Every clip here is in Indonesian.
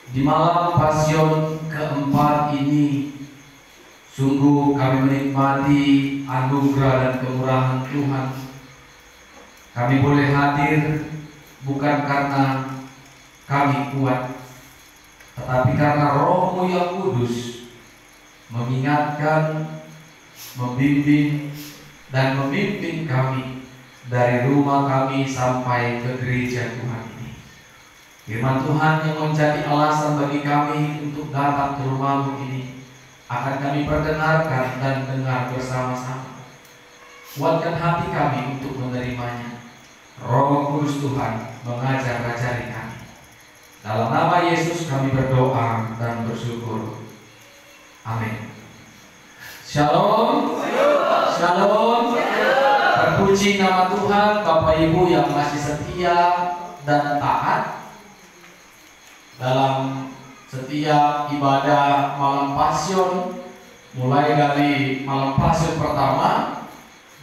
Di malam Pasion keempat ini, sungguh kami menikmati anugerah dan kemurahan Tuhan. Kami boleh hadir bukan karena kami kuat, tetapi karena Roh-Mu yang kudus mengingatkan, membimbing, dan memimpin kami dari rumah kami sampai ke gereja Tuhan ini. Firman Tuhan yang menjadi alasan bagi kami untuk datang ke rumah-Mu ini akan kami perdengarkan dan dengar bersama-sama. Kuatkan hati kami untuk menerimanya. Roh Kudus Tuhan mengajar-ajari kami. Dalam nama Yesus kami berdoa dan bersyukur. Amin. Shalom. Shalom. Terpuji nama Tuhan. Bapak Ibu yang masih setia dan taat dalam setiap ibadah malam Pasion, mulai dari malam Pasion pertama,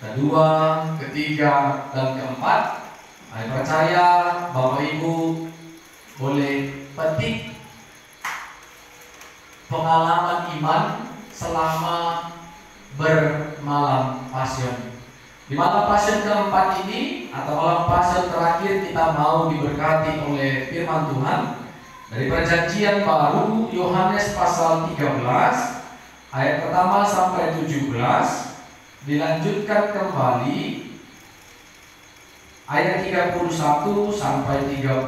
kedua, ketiga, dan keempat. Saya percaya Bapak Ibu boleh petik pengalaman iman selama bermalam Pasion. Di malam Pasion keempat ini atau malam Pasion terakhir, kita mau diberkati oleh firman Tuhan dari Perjanjian Baru, Yohanes pasal 13 ayat pertama sampai 17, dilanjutkan kembali ayat 31 sampai 35.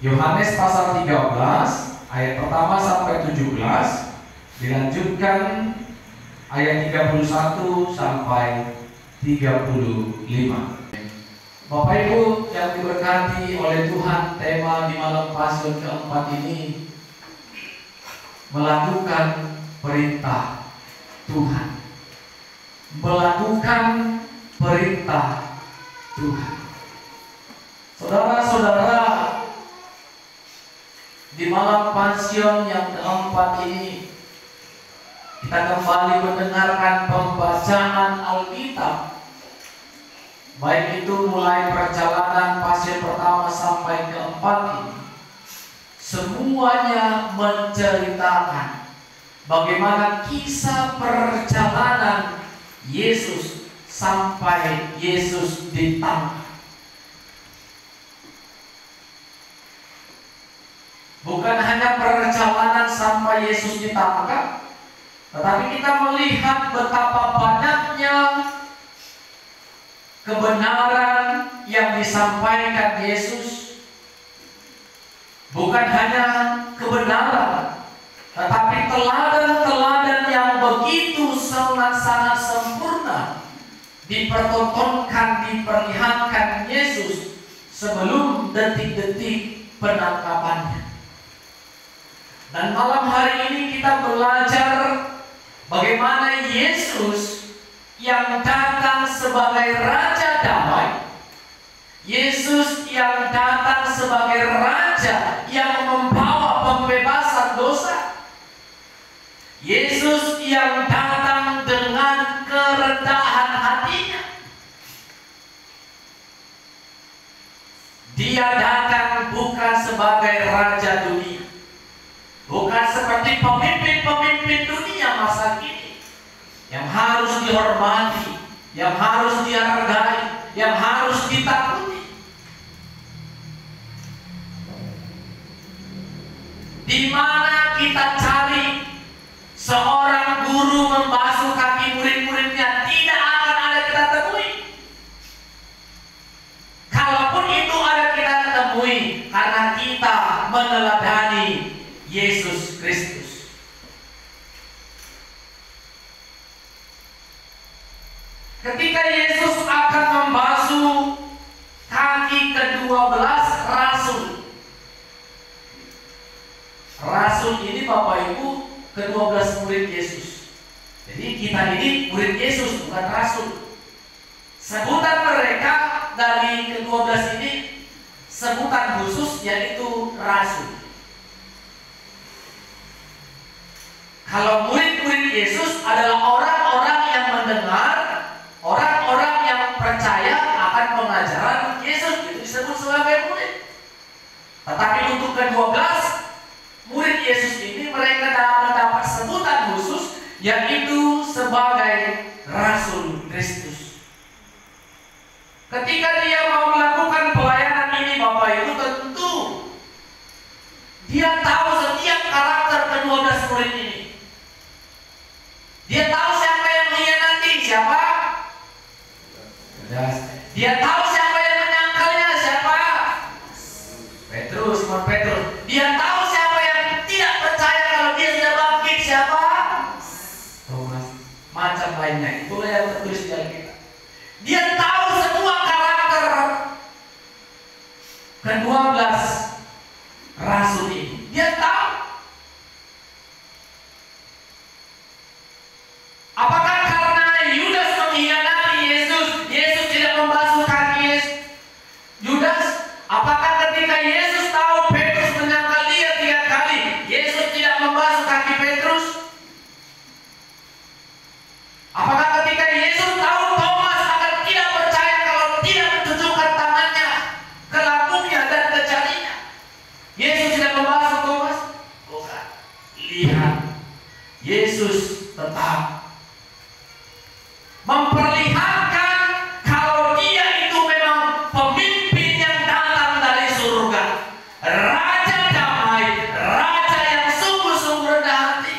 Yohanes pasal 13 ayat pertama sampai 17, dilanjutkan ayat 31 sampai 35. Bapak Ibu yang diberkati oleh Tuhan, tema di malam Pasion keempat ini melakukan perintah Tuhan. Melakukan perintah Tuhan. Saudara-saudara, di malam Pasion yang keempat ini kita kembali mendengarkan pembacaan Alkitab, baik itu mulai perjalanan Pasion pertama sampai keempat ini. Semuanya menceritakan bagaimana kisah perjalanan Yesus sampai Yesus ditangkap. Bukan hanya perjalanan sampai Yesus ditangkap, tetapi kita melihat betapa banyaknya kebenaran yang disampaikan Yesus. Bukan hanya kebenaran, tetapi teladan-teladan yang begitu sangat-sangat sempurna dipertontonkan, diperlihatkan Yesus sebelum detik-detik penangkapannya. Dan malam hari ini kita belajar bagaimana Yesus yang datang sebagai Raja Damai, Yesus yang datang sebagai Raja yang membawa pembebasan dosa, Yesus yang datang dengan kerendahan hatinya. Dia datang bukan sebagai Raja dunia, bukan seperti pemimpin-pemimpin dunia masa kini yang harus dihormati, yang harus dihargai, yang harus ditakuti. Di mana kita cari seorang guru membasuh kaki murid-muridnya, tidak akan ada kita temui. Kalaupun itu ada kita temui, karena kita meneladani Yesus Kristus. Ketika Yesus akan membasuh kaki ke-12 rasul. Rasul ini Bapak Ibu ke-12 murid Yesus. Jadi kita ini murid Yesus, bukan rasul. Sebutan mereka dari ke-12 ini sebutan khusus, yaitu rasul. Kalau murid-murid Yesus adalah orang-orang yang mendengar, orang-orang yang percaya akan pengajaran Yesus, itu disebut sebagai murid. pelayanan ini Bapak Ibu, tentu dia tahu setiap karakter ke-12 murid ini. Dia tahu siapa yang mengkhianati, siapa? Dia tahu siapa yang menyangkalnya, siapa? Petrus, Simon Petrus. Dia tahu siapa yang tidak percaya kalau dia sudah bangkit, siapa? Thomas. Macam lainnya, itulah yang tertulis di Alkitab. Dia tahu semua karakter ke-12 rasul ini. Dia tahu. Apakah karena Yudas mengkhianati Yesus, Yesus tidak membasuh kaki Yudas? Apakah ketika Yesus tahu Petrus menyangkal dia 3 kali, Yesus tidak membasuh kaki Petrus? Apakah ketika Yesus tahu Thomas akan tidak percaya kalau tidak menunjukkan tangannya ke lambungnya dan ke jarinya, Yesus tidak membasuh Thomas? Bukan. Lihat, Yesus tetap memperlihatkan kalau dia itu memang pemimpin yang datang dari surga, Raja damai, Raja yang sungguh-sungguh rendah hati.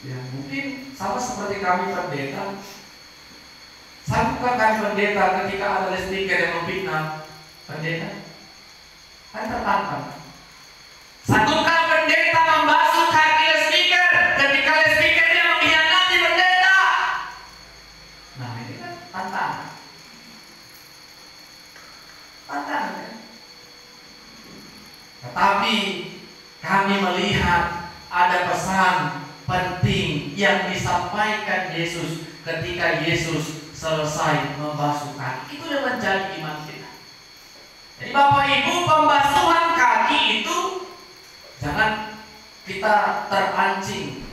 Ya, mungkin sama seperti kami pendeta. Sanggupkah kami pendeta ketika ada speaker yang memfitnah pendeta? Kan tertantang. Sanggupkah pendeta membasuh kaki speaker ketika speakernya mengkhianati pendeta? Nah, ini kan tantangan. Tantangan kan? Tetapi kami melihat ada pesan penting yang disampaikan Yesus ketika Yesus selesai membasuh kaki. Itu yang menjadi iman kita. Jadi Bapak Ibu, pembasuhan kaki itu jangan kita terpancing.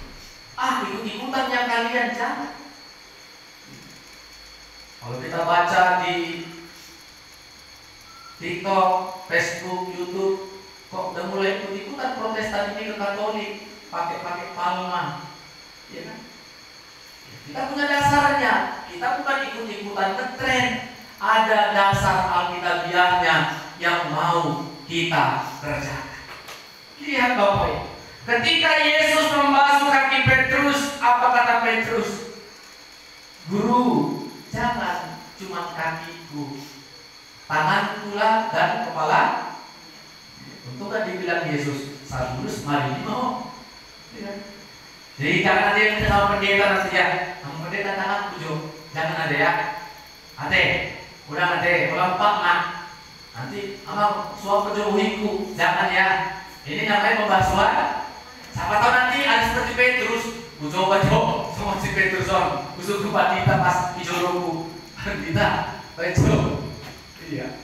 Ikut-ikutan yang kalian, jangan. Kalau kita baca di TikTok, Facebook, YouTube, kok udah mulai ikut-ikutan Protestan ini ke Katolik, pakai palma, ya kan? Kita punya dasarnya. Kita bukan ikut-ikutan ke tren. Ada dasar alkitabiahnya yang mau kita kerjakan. Lihat Bapak Ibu, ketika Yesus membasuh kaki Petrus, apa kata Petrus? Guru, jangan cuma kakiku, tangan pula dan kepala. Untuk kan dibilang Yesus, Saulus, mari mau. Jadi jangan ada yang sama pendeta nanti ya. Kamu pendeta tangan pujuk, jangan ada ya. Ade, udah ade, ulang pak nak. Nanti abang suap menjauhiku, jangan ya. Ini namanya pembasuhan. Siapa tahu nanti ada seperti Petrus, pujuk baju, sama si Petrus on, usuk kita pas ijoroku, kita, pejo, iya.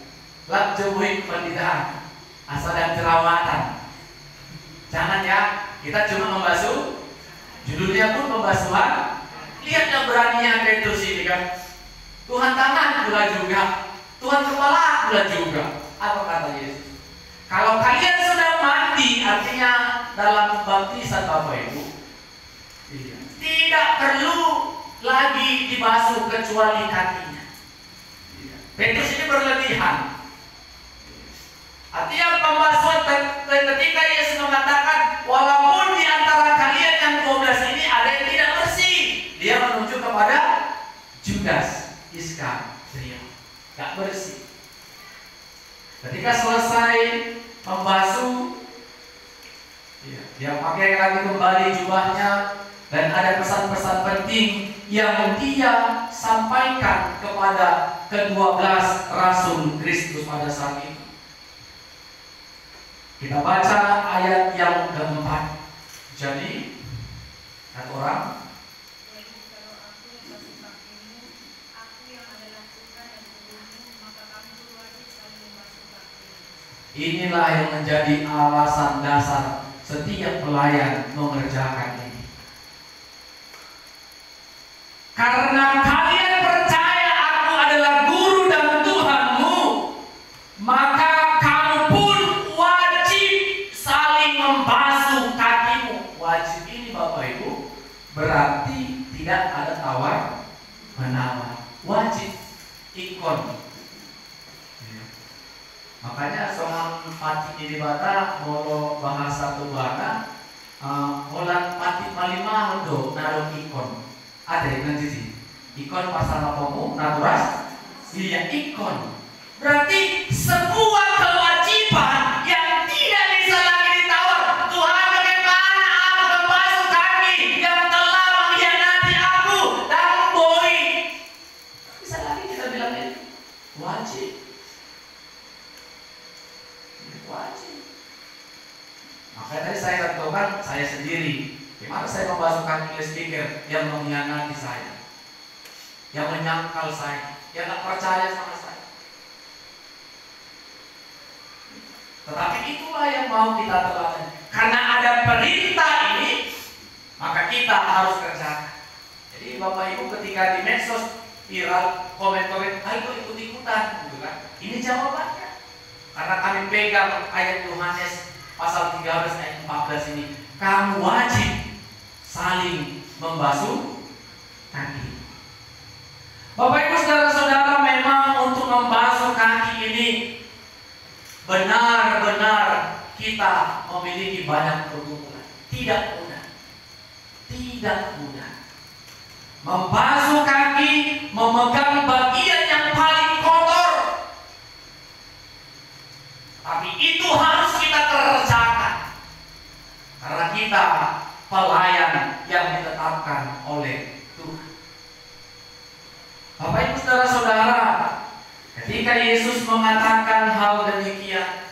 Lak jauhi pendeta, asal dan jerawatan. Jangan ya, kita cuma membasuh. Judulnya pun pembasuhan. Lihat yang beraninya Petrus ini kan. Tuhan tangan pula juga, Tuhan kepala pula juga. Apa kata Yesus? Kalau kalian sudah mandi, artinya dalam baptisan Bapak Ibu, tidak perlu lagi dibasuh kecuali kakinya. Petrus ini berlebihan. Artinya pembasuhan ketika Yesus mengatakan, walaupun di antara kalian yang 12 ini ada yang tidak bersih, dia menuju kepada Judas Iskariot, gak bersih. Ketika selesai membasuh, dia pakai lagi kembali jubahnya, dan ada pesan-pesan penting yang dia sampaikan kepada ke-12 Rasul Kristus pada saat itu. Kita baca ayat yang keempat. Jadi, kata orang, inilah yang menjadi alasan dasar setiap pelayan mengerjakan ini. Karena kalian percaya aku adalah guru dan Tuhanmu, maka kamu pun wajib saling membasuh kakimu. Wajib ini Bapak Ibu berarti tidak ada tawar menawan, wajib ikon. Makanya soal pati di bata molo bahasa tubana holan pati malima hodo naruh ikon. Ada yang nanti ikon pasal apamu naturas? Iya ikon. Berarti sebuah kewajiban yang tidak bisa lagi ditawar. Tuhan, bagaimana aku membasuh kaki yang telah mengkhianati aku dan boy? Bisa lagi kita bilang ini wajib. Wajib. Makanya tadi saya katakan saya sendiri. Gimana saya membasuh kaki speaker yang mengkhianati saya, yang menyangkal saya, yang tak percaya sama saya. Tetapi itulah yang mau kita teladani. Karena ada perintah ini, maka kita harus kerjakan. Jadi Bapak Ibu ketika di medsos viral komen-komen, ayo ikut-ikutan, gitu kan? Ini jawabannya. Karena kami pegang ayat Yohanes pasal 13 ayat 14 ini, kamu wajib saling membasuh kaki. Bapak Ibu saudara-saudara, memang untuk membasuh kaki ini benar-benar kita memiliki banyak pergumulan. Tidak mudah. Tidak mudah. Membasuh kaki, memegang bagian yang paling kotor. Tapi itu harus kita kerjakan. Karena kita pelayan yang ditetapkan oleh Tuhan. Bapak Ibu saudara-saudara, ketika Yesus mengatakan hal demikian,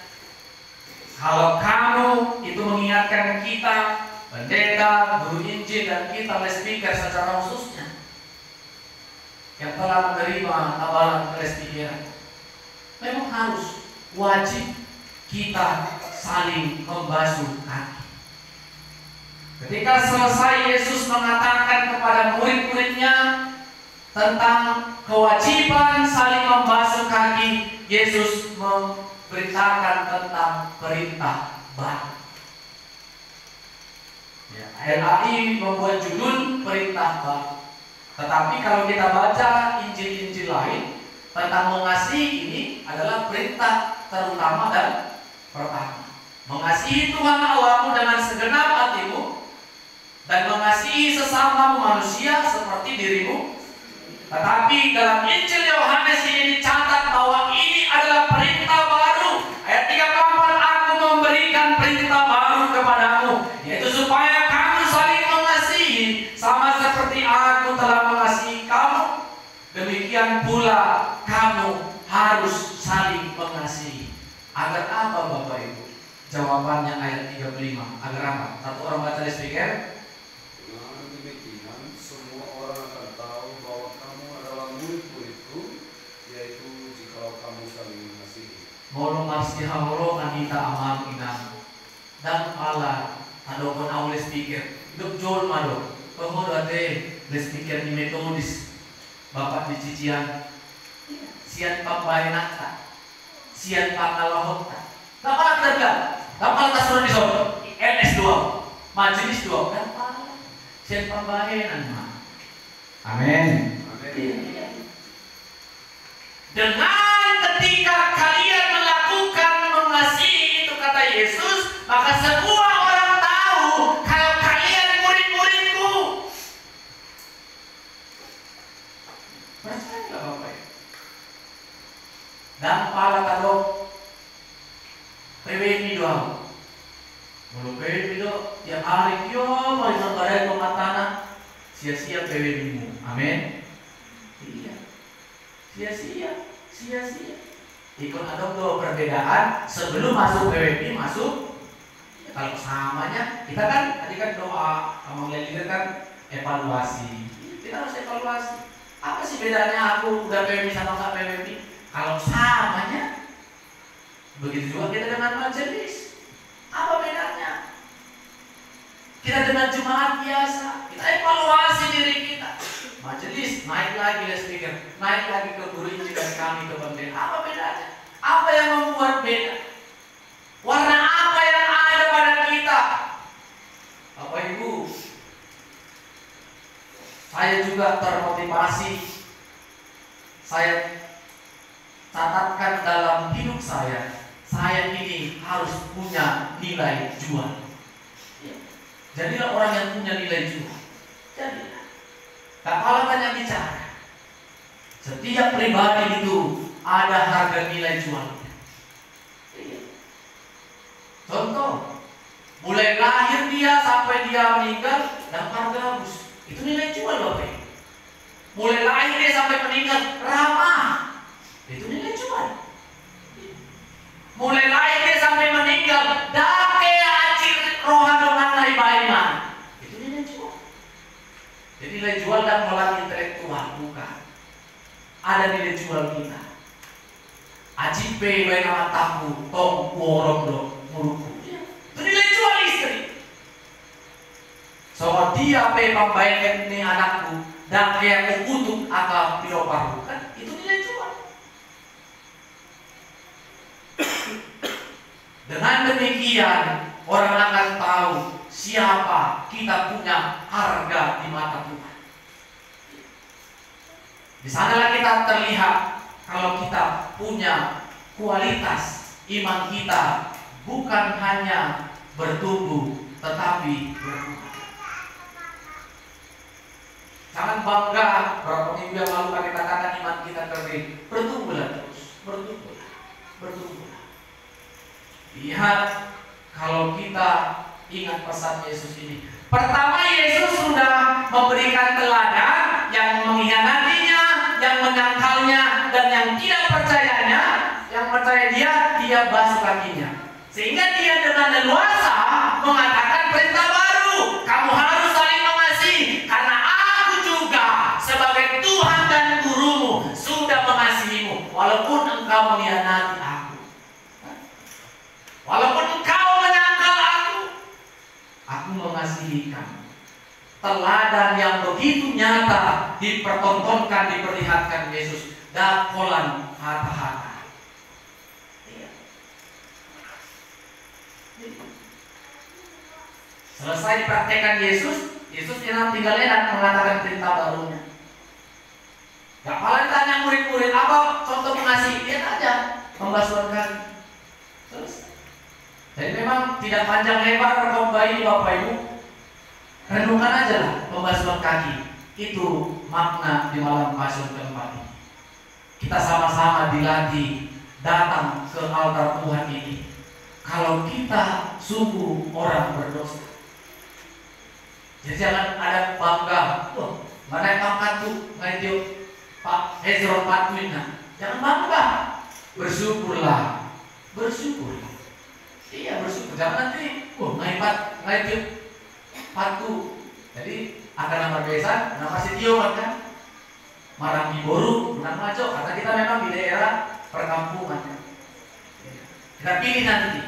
kalau kamu itu mengingatkan kita, pendeta, guru Injil, dan kita speaker secara khususnya yang telah menerima tabalan presbiterian, memang harus wajib kita saling membasuh kaki. Ketika selesai Yesus mengatakan kepada murid-muridnya tentang kewajiban saling membasuh kaki, Yesus memberitakan tentang perintah baru. LAI membuat judul perintah baru. Tetapi kalau kita baca Injil-Injil lain tentang mengasihi, ini adalah perintah terutama dan pertama. Mengasihi Tuhan Allahmu dengan segenap hatimu dan mengasihi sesama manusia seperti dirimu. Tetapi dalam Injil Yohanes ini dicatat bahwa ini adalah perintah baru. Ayat 34, aku memberikan perintah baru kepadamu, yaitu supaya kamu saling mengasihi sama seperti aku telah mengasihi kamu. Demikian pula kamu harus saling mengasihi. Agar apa Bapak Ibu? Jawabannya ayat 35. Agar apa? Satu orang baca di speaker. Dengan demikian semua orang akan tahu bahwa kamu adalah murid-muridku, yaitu jikalau kamu saling mengasihi. Molo marsihahoro kanita amal inam dan pala adokon awal speaker duk jol mado tohor ade speaker ni metodis bapak di cician sian pambayan ta sian pangalahot ta dapat kerja dapat kasur di sono LS 2 majelis 2 kan pala sian pambayan mah. Amin. Dengan ketika kalian melakukan mengasihi itu kata Yesus, maka semua orang tahu kalau kalian murid-muridku. Percaya nggak Bapak? Dan pala tado PWMI doang. Kalau PWMI do tiap hari yo paling ngebarai pematana sia-sia PWMI-mu. Amin. Iya. Sia-sia. Ikut ada tuh perbedaan sebelum masuk PWP masuk. Kalau samanya kita kan tadi kan doa mengalir kan evaluasi. Kita harus evaluasi. Apa sih bedanya aku udah PWP sama nggak PWP? Kalau samanya, begitu juga kita dengan majelis. Apa bedanya? Kita dengan jemaat biasa, kita evaluasi diri kita. Majelis naik lagi les speaker, naik lagi ke guru Injil dan kami ke pendeta. Apa bedanya? Apa yang membuat beda? Warna apa yang ada pada kita? Bapak Ibu, saya juga termotivasi saya catatkan dalam hidup saya ini harus punya nilai jual. Jadilah orang yang punya nilai jual. Jadilah. Tak kalah banyak bicara. Setiap pribadi itu ada harga nilai jual. Contoh, mulai lahir dia sampai dia meninggal dapat gabus. Itu nilai jual Bapak. Mulai lahir dia sampai meninggal ramah. Itu nilai jual. Mulai lahir dia sampai meninggal dake acir rohan dengan lain-lain. Itu nilai jual. Jadi nilai jual dan melalui intelektual bukan. Ada nilai jual kita. Ajipe bae nama tamu tong worong do muruku. Itu nilai jual istri. So dia pe pambayan ini anakku dan dia kutuk akal piro paru kan itu nilai jual. Dengan demikian orang akan tahu siapa kita punya harga di mata Tuhan. Di sanalah kita terlihat kalau kita punya kualitas iman kita bukan hanya bertumbuh tetapi berkembang. Jangan bangga berapa minggu yang lalu kami katakan iman kita kering. Bertumbuhlah terus, bertumbuhlah. Lihat kalau kita ingat pesan Yesus ini. Pertama, Yesus sudah memberikan teladan yang mengkhianatinya, yang menyangkalnya, dan yang tidak percayanya. Yang percaya dia basuh kakinya. Sehingga dia dengan leluasa mengatakan perintah baru. Kamu harus saling mengasihi karena aku juga sebagai Tuhan dan gurumu sudah mengasihimu walaupun engkau mengkhianati aku. Walaupun engkau menyangkal aku mengasihi kamu. Teladan yang begitu nyata dipertontonkan, diperlihatkan Yesus. Dakolan hata-hata. Selesai dipraktekkan Yesus tinggal lihat mengatakan perintah barunya. Gak malah ditanya murid-murid apa contoh mengasihi, lihat aja pembasuhan kaki. Selesai. Jadi memang tidak panjang lebar khotbah ini Bapak Ibu. Renungkan aja lah pembasuhan kaki. Itu makna di malam Paskah keempat ini. Kita sama-sama dilatih datang ke altar Tuhan ini. Kalau kita sungguh orang berdosa. Jadi jangan ada bangga. Oh, mana yang pangkat tuh ngaitiup Pak Hezron Patwina. Jangan bangga. Bersyukurlah. Iya bersyukur. Jangan nanti ngaitiup patu. Jadi akan nama desa, nama Sitio kan? Marang Iboru, Gunung Majo, karena kita memang di daerah perkampungan. Kita pilih nanti.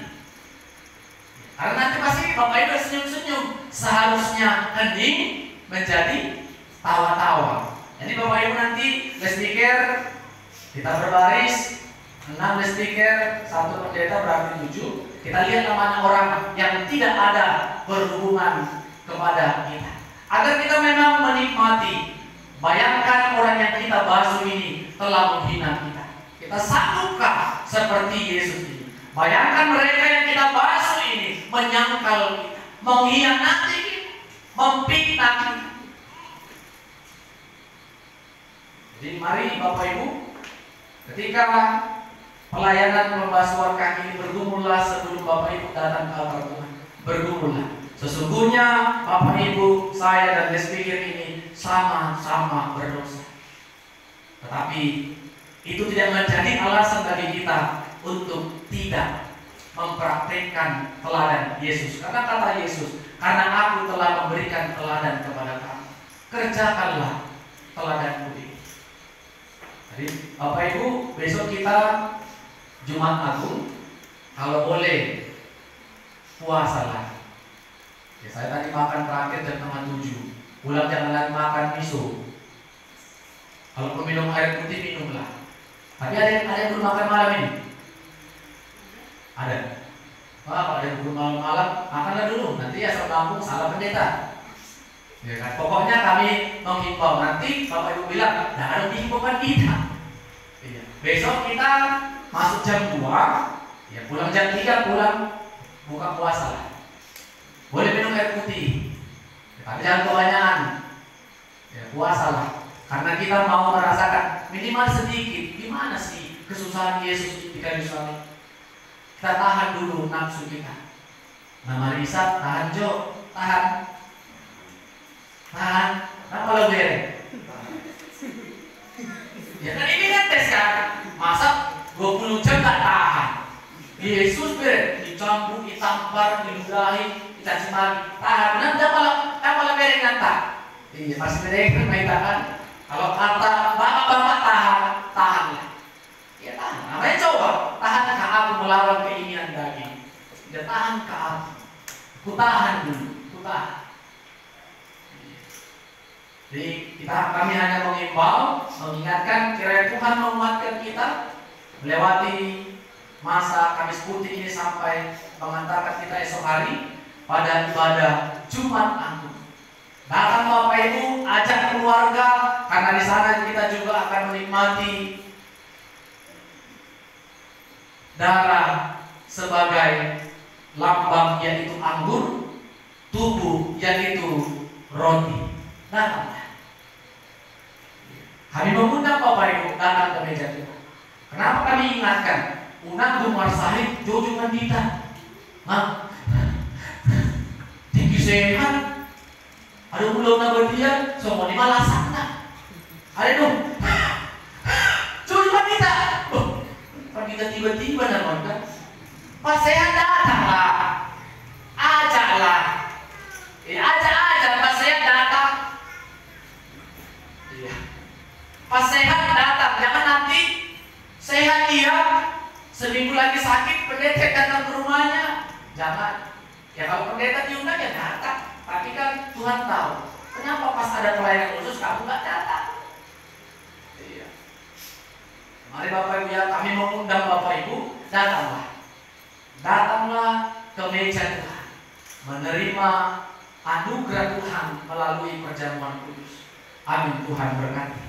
Karena nanti pasti Bapak Ibu senyum-senyum. Seharusnya hening menjadi tawa-tawa. Jadi Bapak Ibu nanti speaker kita berbaris 6 speaker, 1 pendeta berarti 7. Kita lihat namanya orang yang tidak ada berhubungan kepada kita. Agar kita memang menikmati. Bayangkan orang yang kita basuh ini telah menghina kita. Kita sanggupkah seperti Yesus ini? Bayangkan mereka yang kita basuh ini menyangkal kita, mengkhianati kita, memfitnah kita. Jadi mari Bapak Ibu, ketika pelayanan pembasuhan kaki ini bergumullah sebelum Bapak Ibu datang ke altar Tuhan. Bergumullah. Sesungguhnya Bapak Ibu, saya dan guest speaker ini sama-sama berdosa. Tetapi itu tidak menjadi alasan bagi kita untuk tidak mempraktekkan teladan Yesus. Karena kata Yesus, karena aku telah memberikan teladan kepada kamu, kerjakanlah teladanku ini. Jadi Bapak Ibu, besok kita Jumat Agung, kalau boleh puasa lagi. Ya, saya tadi makan terakhir jam 6.30. Pulang jangan lagi makan miso. Kalau perlu minum air putih minumlah. Tapi ada yang belum makan malam ini? Ada. Wah, kalau ada yang belum malam, makanlah dulu. Nanti asal kampung salah pendeta. Ya kan? Pokoknya kami menghimbau. Nanti Bapak Ibu bilang, nah ada himbauan kita. Iya. Besok kita masuk jam 2, ya pulang jam 3, pulang buka puasa lah. Boleh minum air putih, tapi jangan kebanyakan. Ya, puasa lah. Karena kita mau merasakan minimal sedikit. Gimana sih kesusahan Yesus di kayu salib? Kita tahan dulu nafsu kita. Nah, Marisa, tahan Jo, tahan. Kenapa lo bere? Ya kan ini kan tes kan. Masa 20 jam gak tahan? Yesus bere, dicampur, ditampar, diludahi, dicaci maki, tahan. Nanti apa bere ngata? Iya, masih bere kan main tahan. Kalau kata bapak-bapak tahan lah. Ya tahan. Namanya coba, tahan ke aku melawan keinginan daging. Ya tahan ke aku. Ku tahan dulu, ku tahan. Jadi kami hanya mengimbau, mengingatkan kiranya Tuhan menguatkan kita melewati masa Kamis Putih ini sampai mengantarkan kita esok hari pada ibadah Jumat Agung. Datang Bapak Ibu, ajak keluarga, karena di sana kita juga akan menikmati darah sebagai lambang yaitu anggur, tubuh yaitu roti. Datanglah. Kami mengundang Bapak Ibu datang ke meja kita. Kenapa kami ingatkan? Unang Dumar Sahib, Jojo Mandita. Tinggi sehat. Ada ulo na berdia, semua di malasan na. Ada dong. Jojo Mandita. Pandita tiba-tiba naman kan. Pas sehat datanglah. Ajaklah. Ajak, pas sehat datang. Iya. Pas sehat datang, jangan nanti sehat dia, seminggu lagi sakit, pendeta datang ke rumahnya. Jangan. Ya kalau pendeta diundang ya datang. Tapi kan Tuhan tahu. Kenapa pas ada pelayanan khusus kamu nggak datang? Iya. Mari Bapak Ibu ya, kami mengundang Bapak Ibu, datanglah. Datanglah ke meja Tuhan, menerima anugerah Tuhan melalui perjamuan kudus. Amin. Tuhan berkati.